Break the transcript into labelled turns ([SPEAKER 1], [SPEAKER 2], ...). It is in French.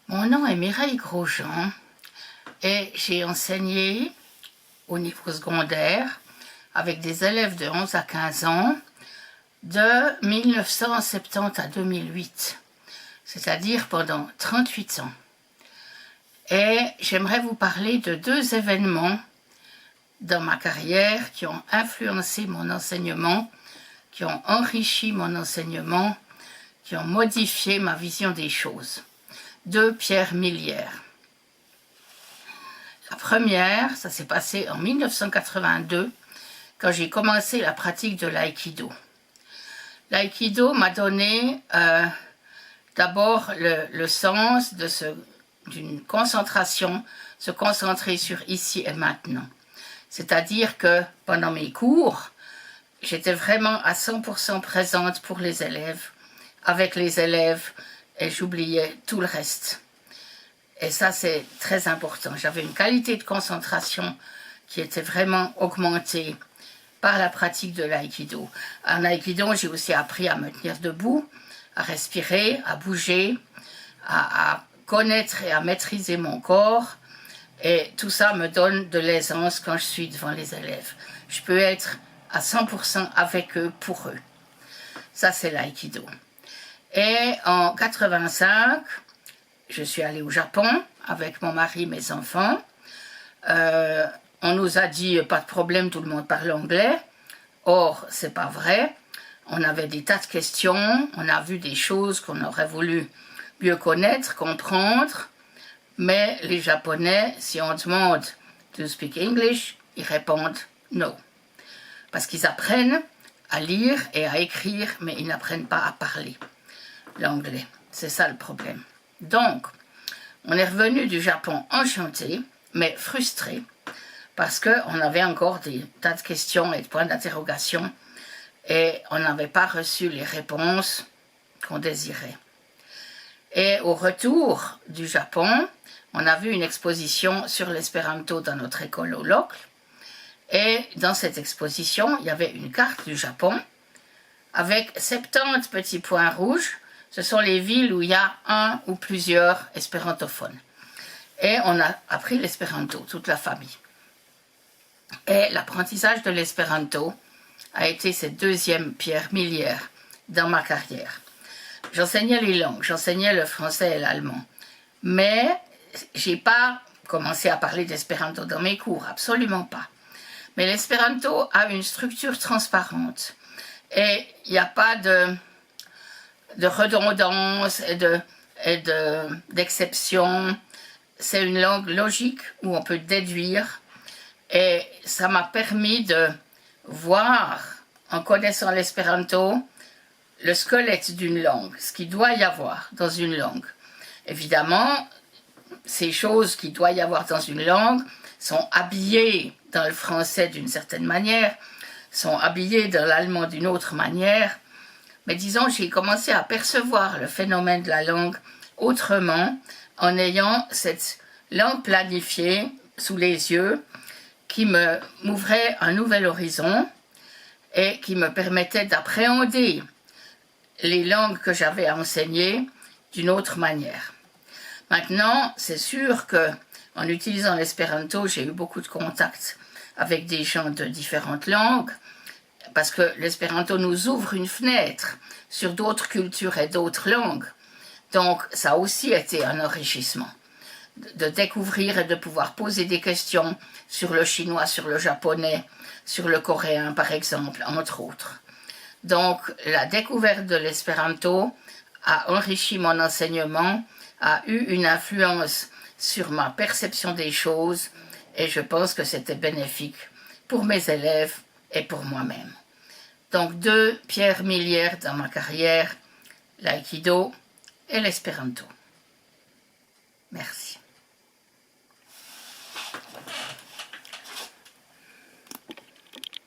[SPEAKER 1] Mon nom est Mireille Grosjean et j'ai enseigné au niveau secondaire avec des élèves de 11 à 15 ans de 1970 à 2008, c'est-à-dire pendant 38 ans. Et j'aimerais vous parler de deux événements dans ma carrière qui ont influencé mon enseignement, qui ont enrichi mon enseignement, qui ont modifié ma vision des choses. Deux pierres miliaires. La première, ça s'est passé en 1982, quand j'ai commencé la pratique de l'aïkido. L'aïkido m'a donné d'abord le sens d'une concentration, se concentrer sur ici et maintenant. C'est-à-dire que pendant mes cours, j'étais vraiment à 100% présente pour les élèves, avec les élèves, et j'oubliais tout le reste. Et ça, c'est très important. J'avais une qualité de concentration qui était vraiment augmentée par la pratique de l'aïkido. En aïkido, j'ai aussi appris à me tenir debout, à respirer, à bouger, à connaître et à maîtriser mon corps. Et tout ça me donne de l'aisance quand je suis devant les élèves. Je peux être à 100% avec eux, pour eux. Ça, c'est l'aïkido. Et en 85, je suis allée au Japon avec mon mari et mes enfants. On nous a dit, pas de problème, tout le monde parle anglais. Or, c'est pas vrai. On avait des tas de questions, on a vu des choses qu'on aurait voulu mieux connaître, comprendre. Mais les Japonais, si on demande « Do you speak English ?», ils répondent « No ». Parce qu'ils apprennent à lire et à écrire, mais ils n'apprennent pas à parler l'anglais. C'est ça le problème. Donc, on est revenu du Japon enchanté, mais frustré, parce qu'on avait encore des tas de questions et de points d'interrogation, et on n'avait pas reçu les réponses qu'on désirait. Et au retour du Japon, on a vu une exposition sur l'espéranto dans notre école au Locle, et dans cette exposition, il y avait une carte du Japon avec 70 petits points rouges. Ce sont les villes où il y a un ou plusieurs espérantophones. Et on a appris l'espéranto, toute la famille. Et l'apprentissage de l'espéranto a été cette deuxième pierre miliaire dans ma carrière. J'enseignais les langues, j'enseignais le français et l'allemand. Mais j'ai pas commencé à parler d'espéranto dans mes cours, absolument pas. Mais l'espéranto a une structure transparente. Et il n'y a pas de redondance et d'exception. C'est une langue logique où on peut déduire. Et ça m'a permis de voir, en connaissant l'espéranto, le squelette d'une langue, ce qu'il doit y avoir dans une langue. Évidemment, ces choses qu'il doit y avoir dans une langue sont habillées dans le français d'une certaine manière, sont habillées dans l'allemand d'une autre manière. Mais disons, j'ai commencé à percevoir le phénomène de la langue autrement, en ayant cette langue planifiée sous les yeux, qui m'ouvrait un nouvel horizon et qui me permettait d'appréhender les langues que j'avais à enseigner d'une autre manière. Maintenant, c'est sûr que en utilisant l'espéranto, j'ai eu beaucoup de contacts avec des gens de différentes langues, parce que l'espéranto nous ouvre une fenêtre sur d'autres cultures et d'autres langues. Donc, ça a aussi été un enrichissement, de découvrir et de pouvoir poser des questions sur le chinois, sur le japonais, sur le coréen, par exemple, entre autres. Donc, la découverte de l'espéranto a enrichi mon enseignement, a eu une influence sur ma perception des choses, et je pense que c'était bénéfique pour mes élèves et pour moi-même. Donc, deux pierres miliaires dans ma carrière, l'aïkido et l'espéranto. Merci.